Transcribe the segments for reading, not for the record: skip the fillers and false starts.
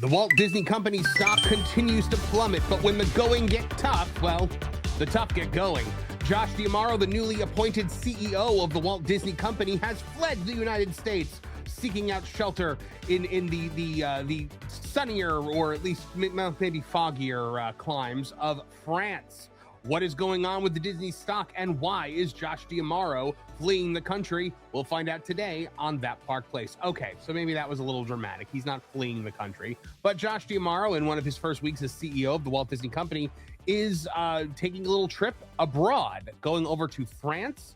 The Walt Disney Company stock continues to plummet, but when the going get tough, well, the tough get going. Josh D'Amaro, the newly appointed CEO of the Walt Disney Company, has fled the United States, seeking out shelter in the sunnier, or at least maybe foggier climes of France. What is going on with the Disney stock, and why is Josh D'Amaro fleeing the country? We'll find out today on That Park Place. Okay, so maybe that was a little dramatic. He's not fleeing the country, but Josh D'Amaro, in one of his first weeks as CEO of the Walt Disney Company, is taking a little trip abroad, going over to France.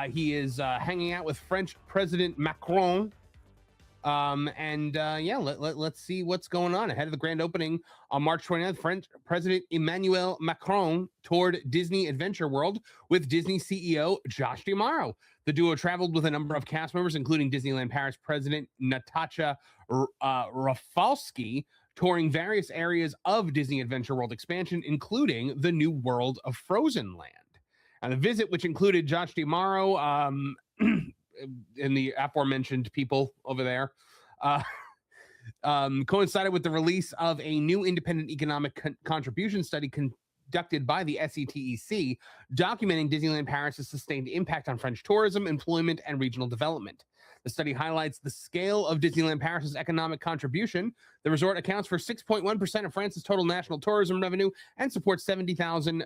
He is hanging out with French President Macron. Let's see what's going on. Ahead of the grand opening on March 29th, French President Emmanuel Macron toured Disney Adventure World with Disney CEO Josh D'Amaro. The duo traveled with a number of cast members, including Disneyland Paris President Natasha Rafalski, touring various areas of Disney Adventure World expansion, including the new world of Frozen Land. And the visit, which included Josh D'Amaro, and the aforementioned people over there, coincided with the release of a new independent economic contribution study conducted by the SETEC, documenting Disneyland Paris' sustained impact on French tourism, employment, and regional development. The study highlights the scale of Disneyland Paris' economic contribution. The resort accounts for 6.1% of France's total national tourism revenue and supports 70,000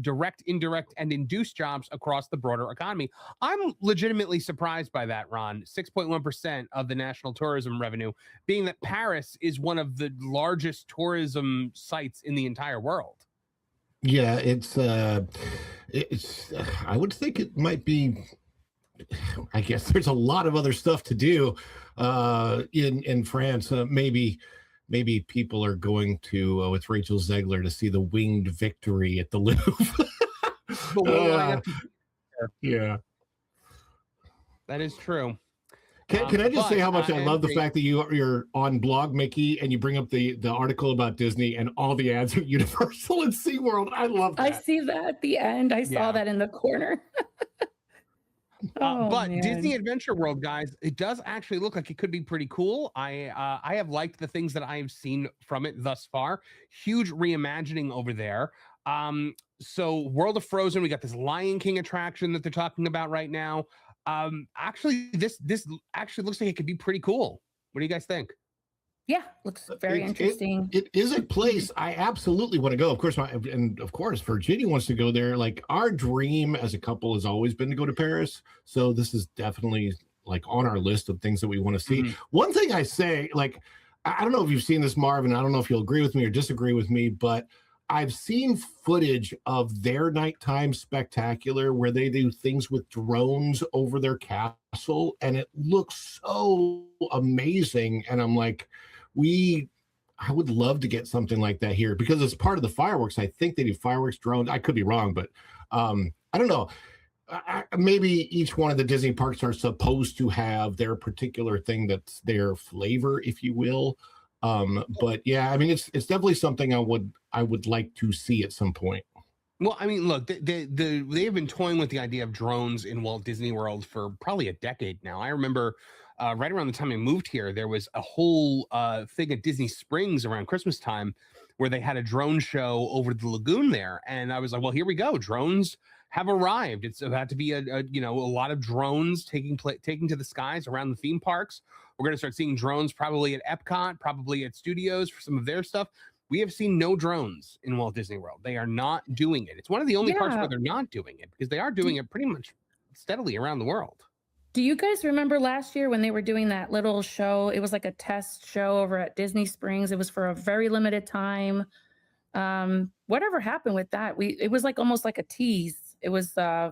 direct, indirect, and induced jobs across the broader economy. I'm legitimately surprised by that, Ron. 6.1% of the national tourism revenue, being that Paris is one of the largest tourism sites in the entire world. Yeah, it's I would think it might be. I guess there's a lot of other stuff to do in France. Maybe people are going to with Rachel Zegler to see the Winged Victory at the Louvre. Yeah, that is true. Can I just say how much I love the fact that you're on Blog Mickey and you bring up the article about Disney and all the ads are Universal and SeaWorld. I love that. I see that at the end. I saw that in the corner. But man. Disney Adventure World, guys, it does actually look like it could be pretty cool. I have liked the things that I've seen from it thus far. Huge reimagining over there. So World of Frozen, we got this Lion King attraction that they're talking about right now. Actually, this actually looks like it could be pretty cool. What do you guys think? Yeah, looks very interesting. It is a place I absolutely want to go. Of course, Virginia wants to go there. Like, our dream as a couple has always been to go to Paris. So this is definitely like on our list of things that we want to see. Mm-hmm. One thing I say, like, I don't know if you've seen this, Marvin. I don't know if you'll agree with me or disagree with me, but I've seen footage of their nighttime spectacular where they do things with drones over their castle, and it looks so amazing. And I'm like, I would love to get something like that here because it's part of the fireworks. I think they do fireworks, drones. I could be wrong, but I don't know. Maybe each one of the Disney parks are supposed to have their particular thing that's their flavor, if you will. But yeah, I mean, it's definitely something I would like to see at some point. Well, I mean, look, they've been toying with the idea of drones in Walt Disney World for probably a decade now. I remember right around the time I moved here, there was a whole thing at Disney Springs around Christmas time where they had a drone show over the lagoon there. And I was like, well, here we go. Drones have arrived. It's about to be a lot of drones taking to the skies around the theme parks. We're going to start seeing drones probably at Epcot, probably at Studios for some of their stuff. We have seen no drones in Walt Disney World. They are not doing it. It's one of the only parks where they're not doing it because they are doing it pretty much steadily around the world. Do you guys remember last year when they were doing that little show? It was like a test show over at Disney Springs. It was for a very limited time. Whatever happened with that? It was like almost like a tease. It was they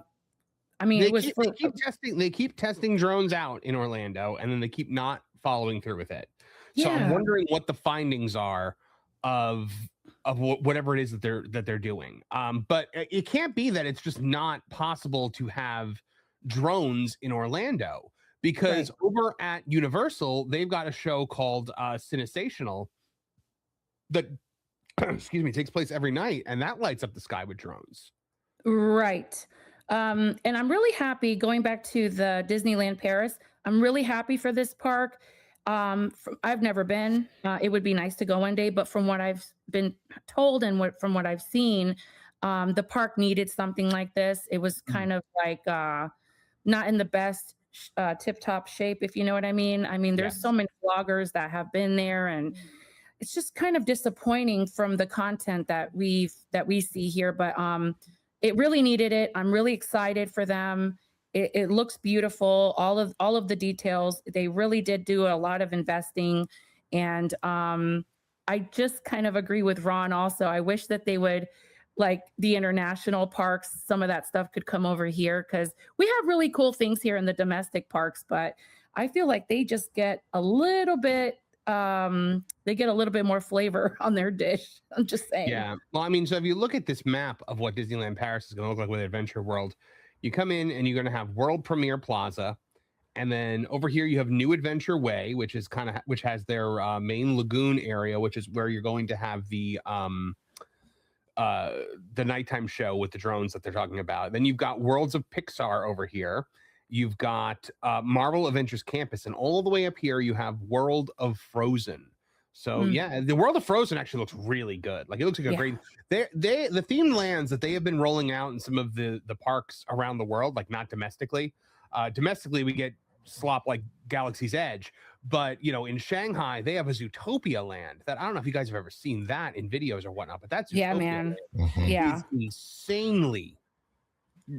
keep testing drones out in Orlando, and then they keep not following through with it. So I'm wondering what the findings are of whatever it is that they're doing. But it can't be that it's just not possible to have drones in Orlando, because over at Universal, they've got a show called Cinesational that takes place every night, and that lights up the sky with drones. Right. And I'm really happy, going back to the Disneyland Paris, I'm really happy for this park. I've never been. It would be nice to go one day, but from what I've been told and from what I've seen, the park needed something like this. It was kind of like not in the best tip-top shape, if you know what I mean. I mean, there's so Yes. many bloggers that have been there, and it's just kind of disappointing from the content that we see here. But it really needed it. I'm really excited for them. It looks beautiful. All of the details. They really did do a lot of investing, and I just kind of agree with Ron. Also, I wish that they would, like the international parks, some of that stuff could come over here because we have really cool things here in the domestic parks. But I feel like they just get a little bit. They get a little bit more flavor on their dish. I'm just saying. Yeah. Well, I mean, so if you look at this map of what Disneyland Paris is going to look like with Adventure World, you come in and you're going to have World Premiere Plaza, and then over here you have New Adventure Way, which is which has their main lagoon area, which is where you're going to have the nighttime show with the drones that they're talking about. Then you've got Worlds of Pixar over here. You've got Marvel Adventures Campus, and all the way up here you have World of Frozen. So yeah, the World of Frozen actually looks really good. Like it looks like a great. The themed lands that they have been rolling out in some of the parks around the world, like not domestically. Domestically, we get slop like Galaxy's Edge, but you know, in Shanghai they have a Zootopia land that I don't know if you guys have ever seen that in videos or whatnot, but that's yeah, man, yeah,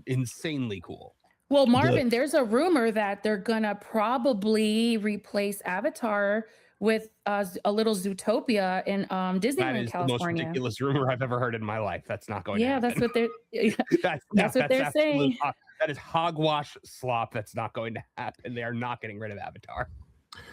insanely cool. Well, Marvin, there's a rumor that they're gonna probably replace Avatar with a little Zootopia in Disneyland, that is California. The most ridiculous rumor I've ever heard in my life. That's not going to happen. That's what they're that's what they're saying. That is hogwash slop. That's not going to happen. They are not getting rid of Avatar.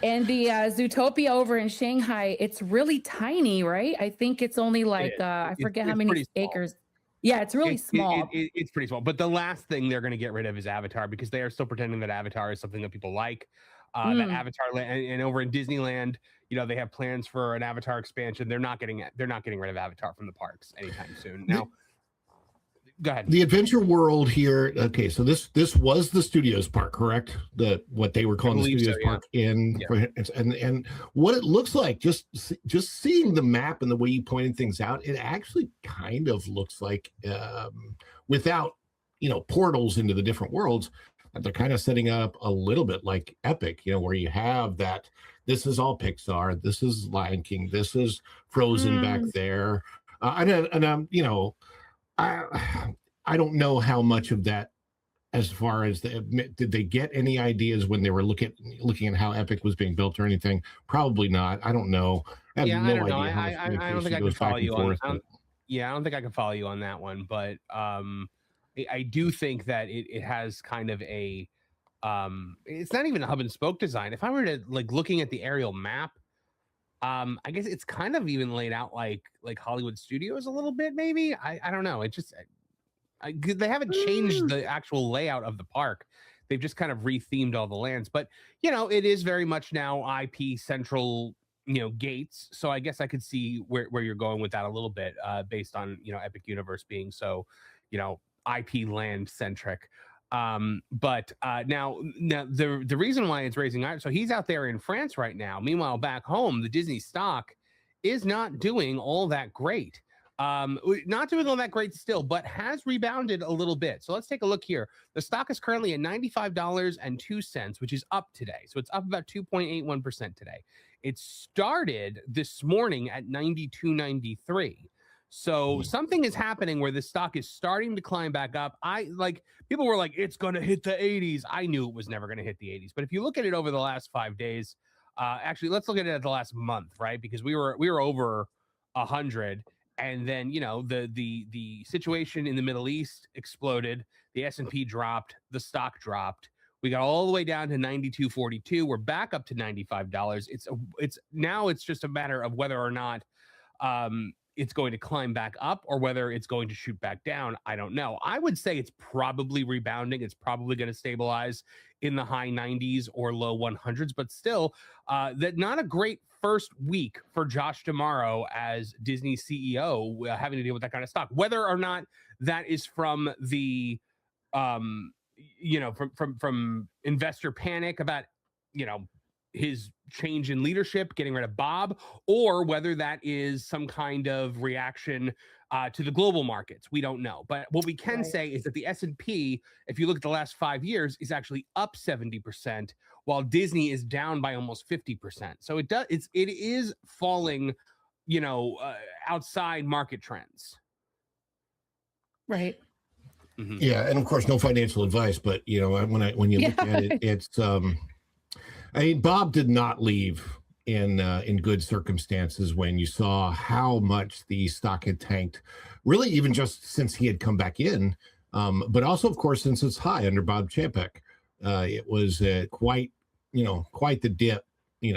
And the Zootopia over in Shanghai, it's really tiny, right? I think it's only like I forget how many acres. Yeah, it's really small. It's pretty small. But the last thing they're going to get rid of is Avatar, because they are still pretending that Avatar is something that people like. That Avatar and over in Disneyland, you know, they have plans for an Avatar expansion. They're not getting rid of Avatar from the parks anytime soon. Now, go ahead. The Adventure World here. Okay, so this was the Studios Park, correct? What they were calling the Studios Park and what it looks like. Just seeing the map and the way you pointed things out, it actually kind of looks like without portals into the different worlds. They're kind of setting up a little bit like Epic, where you have that. This is all Pixar. This is Lion King. This is Frozen back there. I don't know how much of that, as far as did they get any ideas when they were looking at how Epic was being built or anything? Probably not. I don't know. I have no idea. I don't think I can follow you on. I don't think I can follow you on that one, but I do think that it has kind of a it's not even a hub and spoke design. If I were to looking at the aerial map, I guess it's kind of even laid out like Hollywood Studios a little bit, maybe. I don't know. It just they haven't changed the actual layout of the park. They've just kind of rethemed all the lands, but it is very much now IP central, gates. So I guess I could see where you're going with that a little bit, based on Epic Universe being so IP land centric. But now the reason why it's raising, so he's out there in France right now. Meanwhile, back home, the Disney stock is not doing all that great. Not doing all that great still, but has rebounded a little bit. So let's take a look here. The stock is currently at $95.02, which is up today. So it's up about 2.81% today. It started this morning at $92.93. So something is happening where the stock is starting to climb back up. People were like, it's going to hit the 80s. I knew it was never going to hit the 80s. But if you look at it over the last 5 days, actually, let's look at it at the last month, right? Because we were over 100, and then the situation in the Middle East exploded. The S&P dropped. The stock dropped. We got all the way down to $92.42. We're back up to $95. It's just a matter of whether or not it's going to climb back up or whether it's going to shoot back down. I don't know. I would say it's probably rebounding. It's probably going to stabilize in the high 90s or low 100s, but still, that not a great first week for Josh D'Amaro as Disney CEO, having to deal with that kind of stock. Whether or not that is from the, from investor panic about, his change in leadership, getting rid of Bob, or whether that is some kind of reaction to the global markets. We don't know. But what we can say is that the S&P, if you look at the last 5 years, is actually up 70%, while Disney is down by almost 50%. So it is falling, outside market trends. Right. Mm-hmm. Yeah, and of course, no financial advice, but when you look at it, it's Bob did not leave in good circumstances when you saw how much the stock had tanked, really even just since he had come back in, but also of course since it's high under Bob Chapek. It was quite the dip,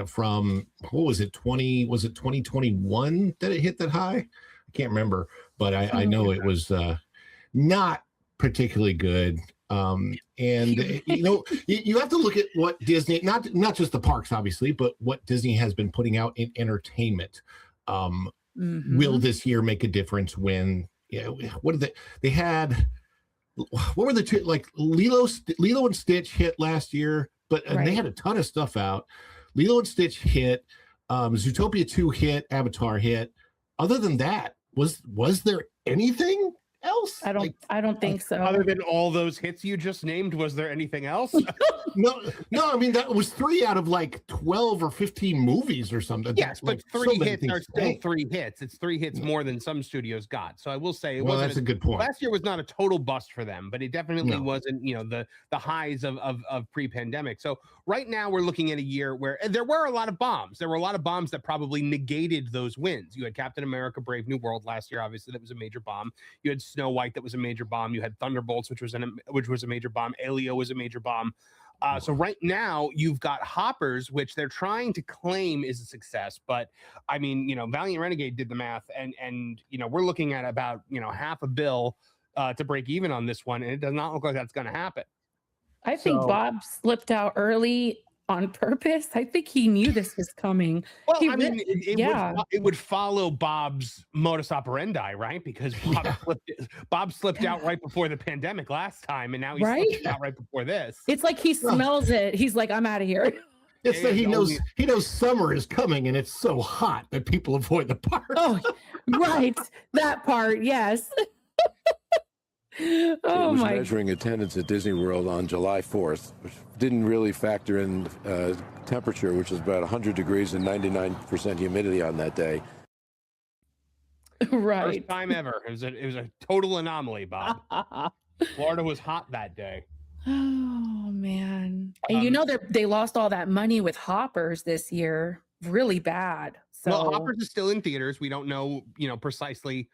from what was it, 2021 that it hit that high? I can't remember, but I know it was not particularly good. And you have to look at what Disney, not just the parks obviously, but what Disney has been putting out in entertainment. Will this year make a difference when what did they had, what were the two, like Lilo and Stitch hit last year, but they had a ton of stuff out. Lilo and Stitch hit, Zootopia 2 hit, Avatar hit. Other than that, was there anything else? I don't think so. Other than all those hits you just named, was there anything else? No. I mean, that was 3 out of like 12 or 15 movies or something. Yes, but like, 3 hits are still 3 hits. It's 3 hits more than some studios got. So I will say, that's a good point. Last year was not a total bust for them, but it definitely wasn't, the highs of pre-pandemic. So right now we're looking at a year where there were a lot of bombs. There were a lot of bombs that probably negated those wins. You had Captain America: Brave New World last year. Obviously, that was a major bomb. You had Snow White, that was a major bomb. You had Thunderbolts, which was a major bomb. Elio was a major bomb. So right now you've got Hoppers, which they're trying to claim is a success, but I mean, Valiant Renegade did the math, and we're looking at about half a bill to break even on this one, and it does not look like that's going to happen. I think Bob slipped out early on purpose. I think he knew this was coming. Well, it would follow Bob's modus operandi, right? Because Bob slipped out right before the pandemic last time, and now he slipped out right before this. It's like he smells it. He's like, I'm out of here. It's that he knows summer is coming, and it's so hot that people avoid the park. Oh, right. That part, yes. It was measuring attendance at Disney World on July 4th, which didn't really factor in temperature, which was about 100 degrees and 99% humidity on that day. Right. First time ever. It was a total anomaly, Bob. Florida was hot that day. Oh man. And they lost all that money with Hoppers this year. Really bad. So well, Hoppers is still in theaters. We don't know, precisely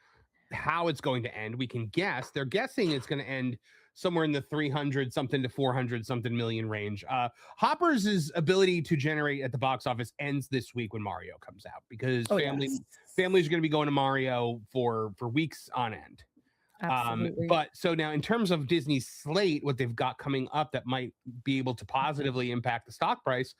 how it's going to end. We can guess. They're guessing it's going to end somewhere in the 300 something to 400 something million range. Hoppers' ability to generate at the box office ends this week when Mario comes out, because families are going to be going to Mario for weeks on end. Absolutely. But so now in terms of Disney's slate, what they've got coming up that might be able to positively impact the stock price.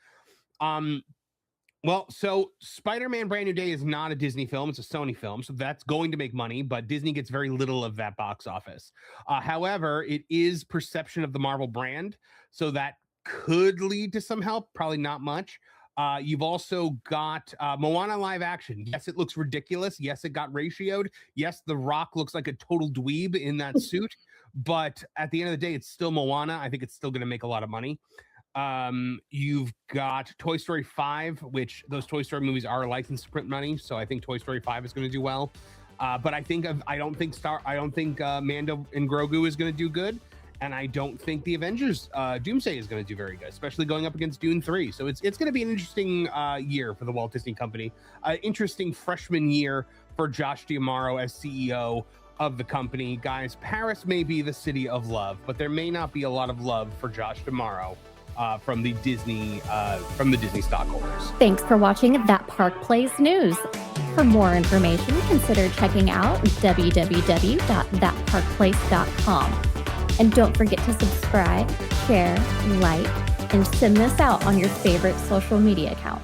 Well, so Spider-Man Brand New Day is not a Disney film. It's a Sony film. So that's going to make money, but Disney gets very little of that box office. However, it is perception of the Marvel brand. So that could lead to some help, probably not much. You've also got Moana live action. Yes, it looks ridiculous. Yes, it got ratioed. Yes, The Rock looks like a total dweeb in that suit. But at the end of the day, it's still Moana. I think it's still going to make a lot of money. You've got Toy Story 5, which those Toy Story movies are licensed to print money, so I think Toy Story 5 is going to do well. But I don't think Mando and Grogu is going to do good, and I don't think the Avengers Doomsday is going to do very good, especially going up against Dune 3. So it's going to be an interesting year for the Walt Disney Company. Interesting freshman year for Josh D'Amaro as CEO of the company. Guys, Paris may be the city of love, but there may not be a lot of love for Josh D'Amaro from the Disney stockholders. Thanks for watching That Park Plays News. For more information, consider checking out www.thatparkplace.com. And don't forget to subscribe, share, like, and send this out on your favorite social media account.